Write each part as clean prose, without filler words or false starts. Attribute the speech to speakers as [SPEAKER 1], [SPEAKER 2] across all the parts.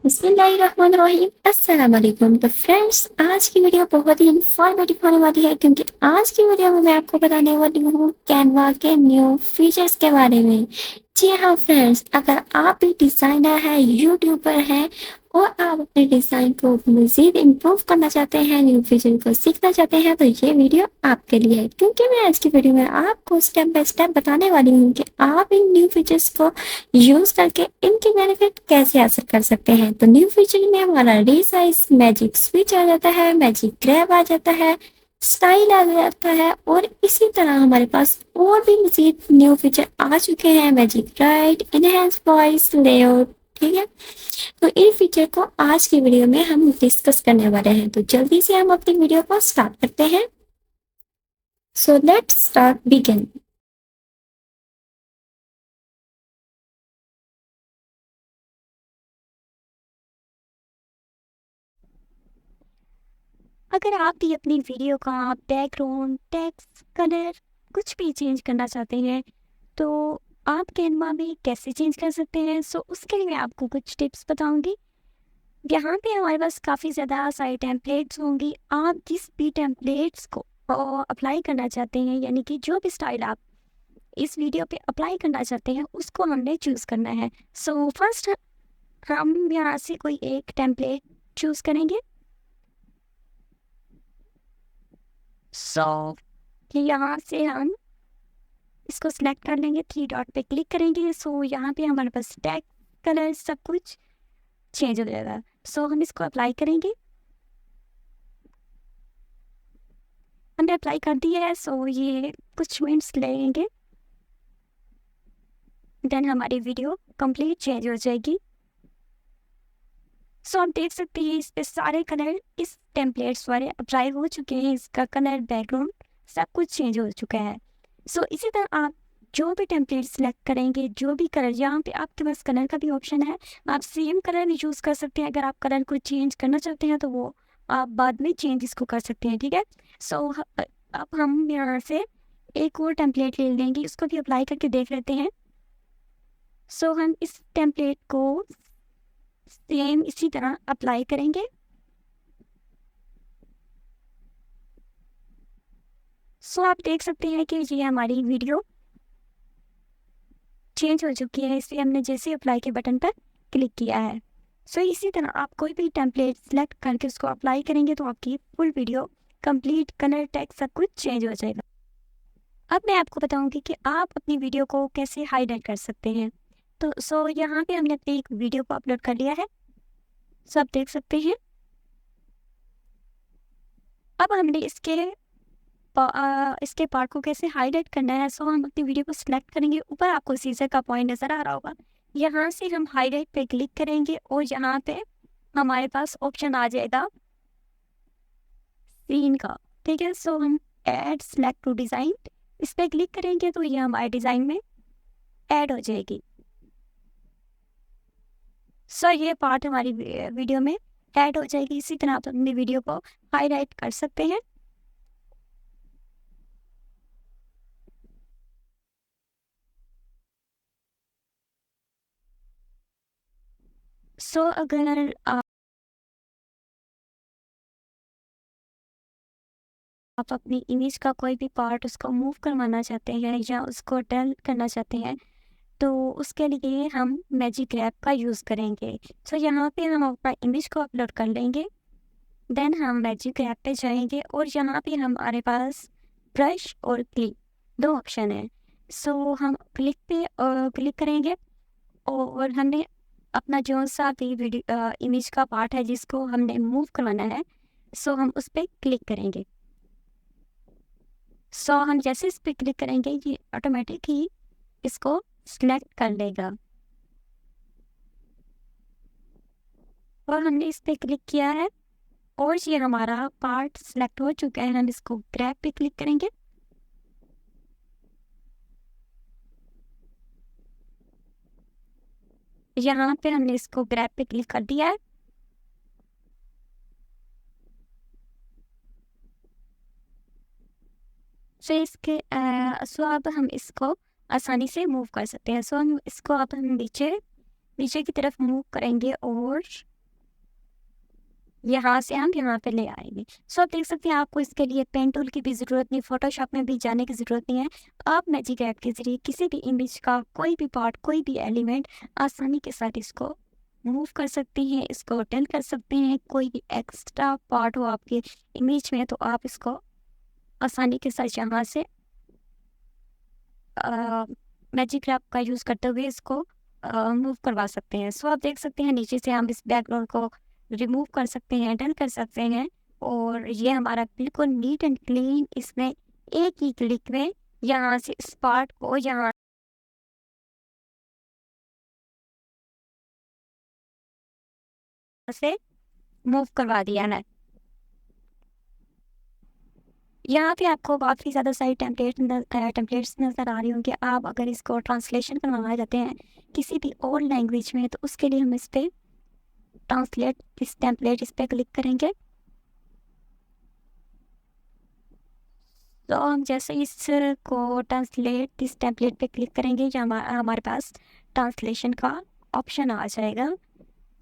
[SPEAKER 1] बिस्मिल्लाहिर्रहमानिर्रहीम अस्सलाम वालेकुम। तो फ्रेंड्स, आज की वीडियो बहुत ही इन्फॉर्मेटिव होने वाली है क्योंकि आज की वीडियो में मैं आपको बताने वाली हूँ कैनवा के न्यू फीचर्स के बारे में। जी हाँ फ्रेंड्स, अगर आप भी डिज़ाइनर हैं, यूट्यूबर हैं और आप अपने डिज़ाइन को मज़ीद इम्प्रूव करना चाहते हैं, न्यू फीचर को सीखना चाहते हैं, तो ये वीडियो आपके लिए है क्योंकि मैं आज की वीडियो में आपको स्टेप बाय स्टेप बताने वाली हूँ कि आप इन न्यू फीचर्स को यूज करके इनके बेनिफिट कैसे हासिल कर सकते हैं। तो न्यू फीचर में हमारा रीसाइज, मैजिक स्विच आ जाता है, मैजिक ग्रैब आ जाता है, स्टाइल आ जाता है और इसी तरह हमारे पास और भी मजीद न्यू फीचर आ चुके हैं, magic right, enhance voice, layout. ठीक है, तो इन फीचर को आज की वीडियो में हम डिस्कस करने वाले हैं। तो जल्दी से हम अपनी वीडियो को स्टार्ट करते हैं। So let's start begin. अगर आप भी अपनी वीडियो का बैकग्राउंड, टेक्स्ट, कलर कुछ भी चेंज करना चाहते हैं तो आप कैनवा में कैसे चेंज कर सकते हैं, सो उसके लिए मैं आपको कुछ टिप्स बताऊंगी। यहाँ पे हमारे पास काफ़ी ज़्यादा सारी टेम्पलेट्स होंगी। आप जिस भी टेम्पलेट्स को अप्लाई करना चाहते हैं, यानी कि जो भी स्टाइल आप इस वीडियो पे अप्लाई करना चाहते हैं उसको हमने चूज़ करना है। सो फर्स्ट हम यहाँ से कोई एक टेम्पलेट चूज़ करेंगे। सो यहाँ से हम इसको सिलेक्ट कर लेंगे, थ्री डॉट पे क्लिक करेंगे। सो यहाँ पे हमारे पास टैग, कलर सब कुछ चेंज हो जाएगा। सो हम इसको अप्लाई करेंगे। हमने अप्लाई कर दिया है, सो ये कुछ मिनट्स लगेंगे, देन हमारी वीडियो कंप्लीट चेंज हो जाएगी। सो आप देख सकते हैं इस पे सारे कलर इस टेम्पलेट्स वाले अप्लाई हो चुके हैं। इसका कलर, बैकग्राउंड सब कुछ चेंज हो चुका है। सो इसी तरह आप जो भी टेम्पलेट सेलेक्ट करेंगे, जो भी कलर, यहाँ पे आपके पास कलर का भी ऑप्शन है, आप सेम कलर भी चूज़ कर सकते हैं। अगर आप कलर को चेंज करना चाहते हैं तो वो आप बाद में चेंज इसको कर सकते हैं। ठीक है, सो अब हम यहाँ से एक और टेम्पलेट ले लेंगे, इसको भी अप्लाई करके देख लेते हैं। सो हम इस टेम्पलेट को सेम इसी तरह अप्लाई करेंगे। सो आप देख सकते हैं कि ये हमारी वीडियो चेंज हो चुकी है, इसलिए हमने जैसे अप्लाई के बटन पर क्लिक किया है। सो इसी तरह आप कोई भी टेम्पलेट सेलेक्ट करके उसको अप्लाई करेंगे तो आपकी full video complete, colour, text सब कुछ चेंज हो जाएगा। अब मैं आपको बताऊंगी कि आप अपनी वीडियो को कैसे हाईलाइट कर सकते हैं। तो यहाँ पे हमने अपनी एक वीडियो को अपलोड कर लिया है, सो आप देख सकते हैं। अब हमने इसके पार्ट को कैसे हाईलाइट करना है। सो हम अपनी वीडियो को सिलेक्ट करेंगे, ऊपर आपको सीजर का पॉइंट नज़र आ रहा होगा, यहाँ से हम हाईलाइट पे क्लिक करेंगे और यहाँ पे हमारे पास ऑप्शन आ जाएगा सीन का। ठीक है, सो हम ऐड सेलेक्ट टू डिज़ाइन, इस पर क्लिक करेंगे तो ये हमारे डिज़ाइन में ऐड हो जाएगी। सो ये पार्ट हमारी वीडियो में ऐड हो जाएगी। इसी तरह आप अपनी वीडियो को हाईलाइट कर सकते हैं। सो अगर आप अपनी इमेज का कोई भी पार्ट उसको मूव करवाना चाहते हैं या उसको डल करना चाहते हैं तो उसके लिए हम मैजिक रैप का यूज़ करेंगे। सो यहाँ पे हम अपना इमेज को अपलोड कर लेंगे, देन हम मैजिक रैप पे जाएंगे और यहाँ पे हमारे पास ब्रश और क्लिक दो ऑप्शन है। सो हम क्लिक पे क्लिक करेंगे और हमने अपना जो सा भी वीडियो इमेज का पार्ट है जिसको हमने मूव करवाना है, सो हम उस पर क्लिक करेंगे। सो हम जैसे इस पर क्लिक करेंगे ये ऑटोमेटिक ही इसको सिलेक्ट कर लेगा और हमने इस पर क्लिक किया है और ये हमारा पार्ट सिलेक्ट हो चुका है। हम इसको ग्रैब पे क्लिक करेंगे। यहाँ पे हमने इसको ग्रैब पे क्लिक कर दिया है। सो अब हम इसको आसानी से मूव कर सकते हैं। सो हम इसको अब हम नीचे
[SPEAKER 2] नीचे की तरफ मूव करेंगे और यहाँ से हम यहाँ पे ले आएंगे। सो आप देख सकते हैं आपको इसके लिए पेन टूल की भी ज़रूरत नहीं, फोटोशॉप में भी जाने की ज़रूरत नहीं है। आप मैजिक ऐप के ज़रिए किसी भी इमेज का कोई भी पार्ट, कोई भी एलिमेंट आसानी के साथ इसको मूव कर सकते हैं, इसको डल कर सकते हैं। कोई भी एक्स्ट्रा पार्ट हो आपके इमेज में तो आप इसको आसानी के साथ यहाँ से मैजिक ऐप का यूज़ करते हुए इसको मूव करवा सकते हैं। सो आप देख सकते हैं नीचे से हम इस बैकग्राउंड को रिमूव कर सकते हैं, डन कर सकते हैं और ये हमारा बिल्कुल नीट एंड क्लीन इसमें एक ही क्लिक में यहाँ से इस पार्ट को यहाँ से मूव करवा दिया है। यहाँ पे आपको काफ़ी ज़्यादा सारी टेम्पलेट्स नज़र आ रही होंगी। आप अगर इसको ट्रांसलेशन करवाना चाहते हैं किसी भी और लैंग्वेज में तो उसके लिए हम इस पर ट्रांसलेट इस टेम्पलेट इस पर क्लिक करेंगे। तो हम जैसे इसको ट्रांसलेट इस टेम्पलेट पे क्लिक करेंगे या हमारे पास ट्रांसलेशन का ऑप्शन आ जाएगा।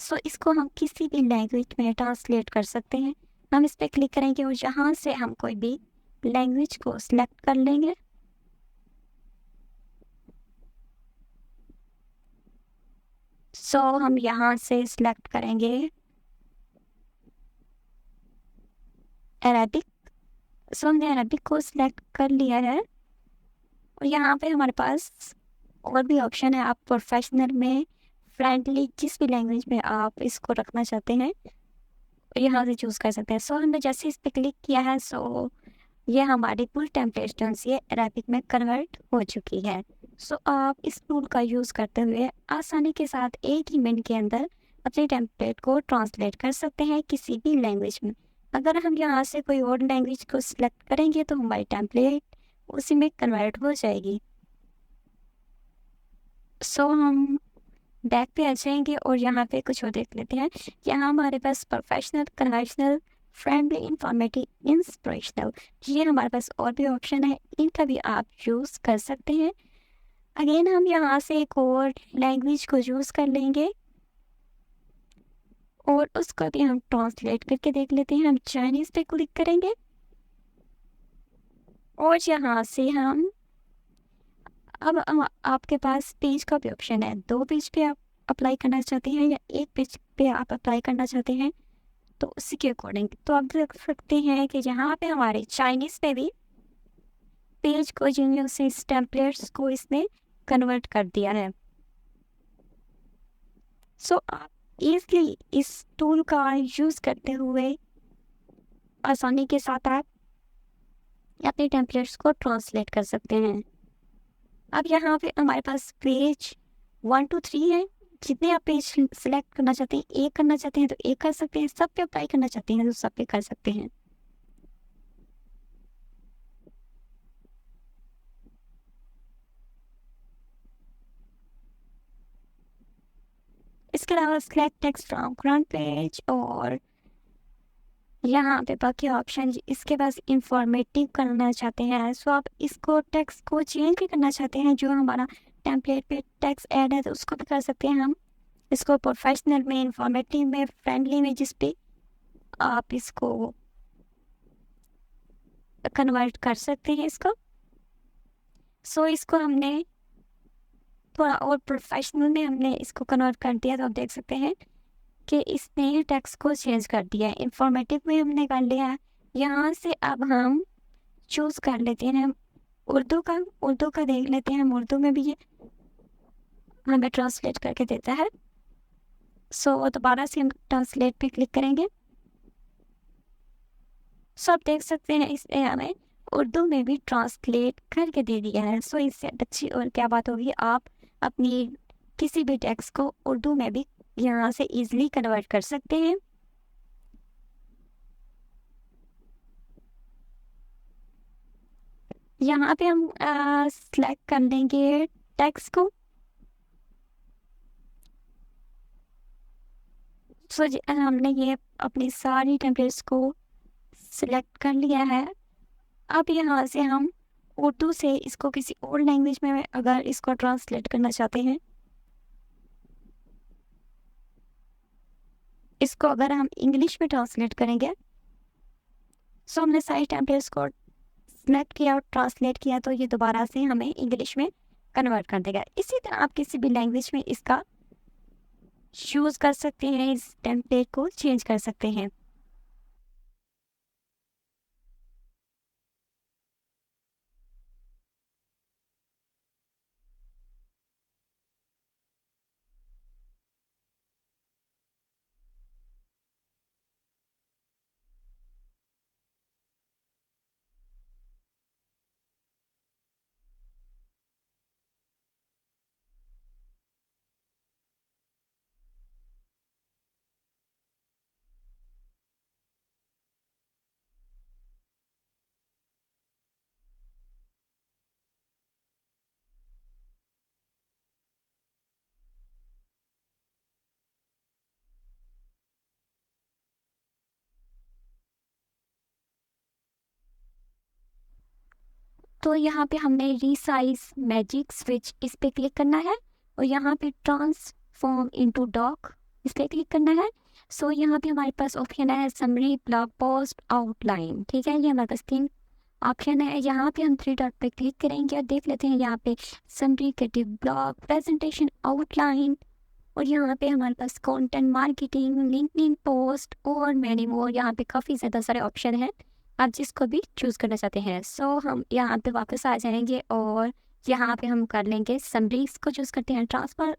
[SPEAKER 2] सो इसको हम किसी भी लैंग्वेज में ट्रांसलेट कर सकते हैं। हम इस पर क्लिक करेंगे और यहाँ से हम कोई भी लैंग्वेज को सिलेक्ट कर लेंगे। सो हम यहाँ से सिलेक्ट करेंगे अरेबिक। सो हमने अरेबिक को सिलेक्ट कर लिया है और यहाँ पे हमारे पास और भी ऑप्शन है। आप प्रोफेशनल में, फ्रेंडली, जिस भी लैंग्वेज में आप इसको रखना चाहते हैं यहाँ से चूज़ कर सकते हैं। सो हमने जैसे इस पर क्लिक किया है सो ये हमारी फुल टेम्पलेट ये अरेबिक में कन्वर्ट हो चुकी है। सो आप इस टूल का यूज़ करते हुए आसानी के साथ एक ही मिनट के अंदर अपने टेम्पलेट को ट्रांसलेट कर सकते हैं किसी भी लैंग्वेज में। अगर हम यहाँ से कोई और लैंग्वेज को सिलेक्ट करेंगे तो हमारी टेम्पलेट उसी में कन्वर्ट हो जाएगी। सो हम बैक पे आ जाएंगे और यहाँ पे कुछ और देख लेते हैं। यहाँ हमारे पास प्रोफेशनल, कन्वर्शनल, फ्रेंडली, इंफॉर्मेटिव, इंस्पिरेशनल, ये हमारे पास और भी ऑप्शन है, इनका भी आप यूज़ कर सकते हैं। अगेन हम यहाँ से एक और लैंग्वेज को यूज़ कर लेंगे और उसको भी हम ट्रांसलेट करके देख लेते हैं। हम चाइनीज़ पे क्लिक करेंगे और यहाँ से हम अब आपके पास पेज का भी ऑप्शन है। 2 पेज पे आप अप्लाई करना चाहते हैं या 1 पेज पे आप अप्लाई करना चाहते हैं तो उसी के अकॉर्डिंग तो आप देख सकते हैं कि यहाँ पे हमारे चाइनीज़ में भी पेज को जिन से टेम्पलेट्स को इसने कन्वर्ट कर दिया है। सो आप इजली इस टूल का यूज़ करते हुए आसानी के साथ आप अपने टेम्पलेट्स को ट्रांसलेट कर सकते हैं। अब यहाँ पे हमारे पास पेज 1 2 3 है। जितने आप पेज सिलेक्ट करना चाहते हैं, एक करना चाहते हैं तो एक कर सकते हैं, सब पे अप्लाई करना चाहते हैं तो सब पे कर सकते हैं। इसके अलावा select text from front page और यहाँ पे बाकी ऑप्शन इसके पास इंफॉर्मेटिव करना चाहते हैं। सो आप इसको टेक्स्ट को चेंज भी करना चाहते हैं, जो हमारा टेम्पलेट पे टेक्स्ट ऐड है तो उसको भी कर सकते हैं हम। इसको प्रोफेशनल में, इंफॉर्मेटिव में, फ्रेंडली में, जिस पे आप इसको कन्वर्ट कर सकते हैं इसको। सो इसको हमने थोड़ा और प्रोफेशनल में हमने इसको कन्वर्ट कर दिया तो आप देख सकते हैं कि इसने टेक्स्ट को चेंज कर दिया है। इंफॉर्मेटिव में हमने कर लिया है। यहाँ से अब हम चूज़ कर लेते हैं उर्दू का देख लेते हैं। हम उर्दू में भी ये हमें ट्रांसलेट करके देता है। सो दोबारा से हम ट्रांसलेट पे क्लिक करेंगे। सो आप देख सकते हैं इसने हमें उर्दू में भी ट्रांसलेट करके दे दिया है। सो इससे अच्छी और क्या बात होगी, आप अपनी किसी भी टेक्स्ट को उर्दू में भी यहाँ से इजीली कन्वर्ट कर सकते हैं। यहाँ पे हम सिलेक्ट कर लेंगे टेक्स्ट को। सो हमने ये अपनी सारी टेम्पलेट्स को सिलेक्ट कर लिया है। अब यहाँ से हम उर्दू से इसको किसी और लैंग्वेज में अगर इसको ट्रांसलेट करना चाहते हैं इसको अगर हम इंग्लिश में ट्रांसलेट करेंगे, सो हमने सारे टेम्पलेट्स को सिलेक्ट किया और ट्रांसलेट किया तो ये दोबारा से हमें इंग्लिश में कन्वर्ट कर देगा। इसी तरह आप किसी भी लैंग्वेज में इसका यूज़ कर सकते हैं, इस टेम्पलेट को चेंज कर सकते हैं। तो यहाँ पे हमने रीसाइज मैजिक स्विच इस पे क्लिक करना है और यहाँ पे ट्रांसफॉर्म इनटू डॉक इस पे क्लिक करना है। सो यहाँ पे हमारे पास ऑप्शन है समरी, ब्लॉग पोस्ट, आउटलाइन। ठीक है, ये हमारे पास 3 ऑप्शन है। यहाँ पे हम 3 डॉट पे क्लिक करेंगे और देख लेते हैं यहाँ पे summary, creative blog, presentation, outline और यहाँ पे हमारे पास कंटेंट मार्केटिंग, लिंक्डइन पोस्ट और मैनी मोर। यहाँ पे काफ़ी ज़्यादा सारे ऑप्शन हैं, आप जिसको भी चूज़ करना चाहते हैं। सो हम यहाँ पे वापस आ जाएंगे और यहाँ पे हम कर लेंगे समरीज को चूज़ करते हैं, ट्रांसफॉर्म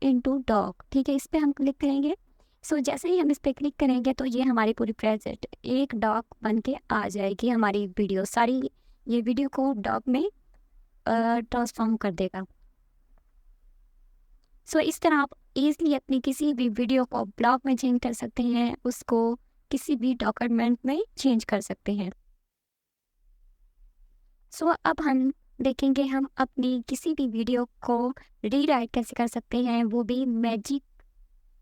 [SPEAKER 2] इनटू डॉक। ठीक है, इस पर हम क्लिक करेंगे। सो जैसे ही हम इस पर क्लिक करेंगे तो ये हमारी पूरी प्रेजेंट एक डॉक बन के आ जाएगी। हमारी वीडियो सारी ये वीडियो को डॉक में ट्रांसफॉर्म कर देगा। सो इस तरह आप इजीली अपनी किसी भी वीडियो को ब्लॉग में चेंज कर सकते हैं, उसको किसी भी डॉक्यूमेंट में चेंज कर सकते हैं। सो अब हम देखेंगे हम अपनी किसी भी वीडियो को रीराइट कैसे कर सकते हैं, वो भी मैजिक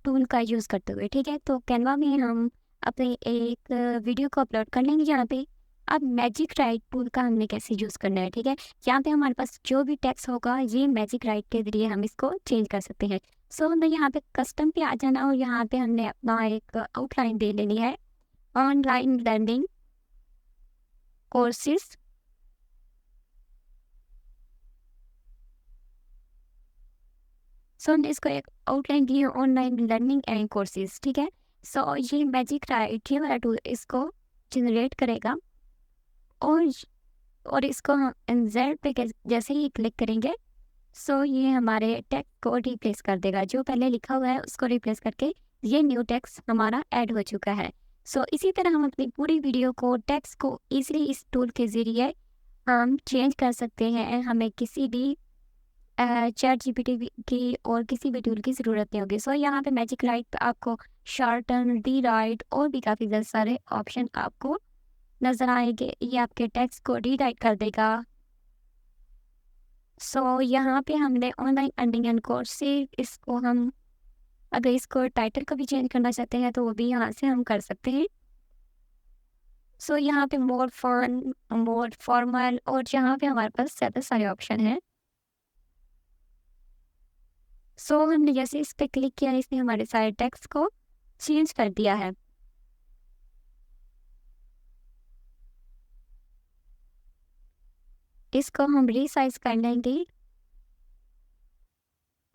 [SPEAKER 2] टूल का यूज़ करते हुए। ठीक है, तो कैनवा में हम अपनी एक वीडियो को अपलोड कर लेंगे यहाँ पे। अब मैजिक राइट टूल का हमने कैसे यूज़ करना है। ठीक है, यहाँ पे हमारे पास जो भी टेक्स्ट होगा ये मैजिक राइट के जरिए हम इसको चेंज कर सकते हैं। सो हमें यहाँ पे कस्टम पे आ जाना और यहाँ पे हमने अपना एक आउटलाइन दे लेनी है, ऑनलाइन लर्निंग कोर्सेज। सो हमने इसको एक आउटलाइन दी है, ऑनलाइन लर्निंग एंड कोर्सेज। ठीक है, सो ये मैजिक राइट ये वाला टूल इसको जनरेट करेगा और इसको हम इंसर्ट पे जैसे ही क्लिक करेंगे सो ये हमारे टेक्स्ट को रिप्लेस कर देगा। जो पहले लिखा हुआ है उसको रिप्लेस करके ये न्यू टेक्स्ट हमारा ऐड हो चुका है। सो इसी तरह हम अपनी पूरी वीडियो को टेक्स्ट को इजीली इस टूल के ज़रिए हम चेंज कर सकते हैं। हमें किसी भी चैट जीपीटी की और किसी भी टूल की ज़रूरत नहीं होगी। सो यहाँ पे मैजिक राइट पे आपको शॉर्टन, री राइट और भी काफ़ी ज़्यादा सारे ऑप्शन आपको नज़र आएंगे। ये आपके टेक्स्ट को री राइट कर देगा। सो यहाँ पे हमने ऑनलाइन अर्निंग एंड कोर्सेज, इसको हम अगर इसको टाइटल को भी चेंज करना चाहते हैं तो वो भी यहाँ से हम कर सकते हैं। सो यहाँ पे मोर फन, मोर फॉर्मल और यहाँ पे हमारे पास ज़्यादा सारे ऑप्शन हैं। सो हमने जैसे इस पर क्लिक किया इसने हमारे सारे टेक्स्ट को चेंज कर दिया है। इसको हम रीसाइज कर लेंगे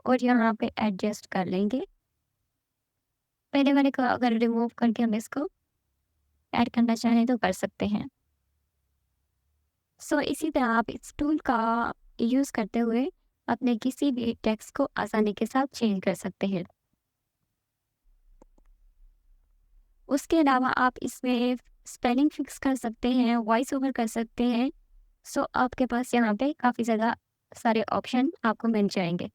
[SPEAKER 2] और यहाँ पे एडजस्ट कर लेंगे। पहले वाले को अगर रिमूव करके हम इसको ऐड करना चाहें तो कर सकते हैं। सो इसी तरह आप इस टूल का यूज़ करते हुए अपने किसी भी टेक्स्ट को आसानी के साथ चेंज कर सकते हैं। उसके अलावा आप इसमें स्पेलिंग फिक्स कर सकते हैं, वॉइस ओवर कर सकते हैं। सो आपके पास यहाँ पे काफ़ी ज़्यादा सारे ऑप्शन आपको मिल जाएंगे।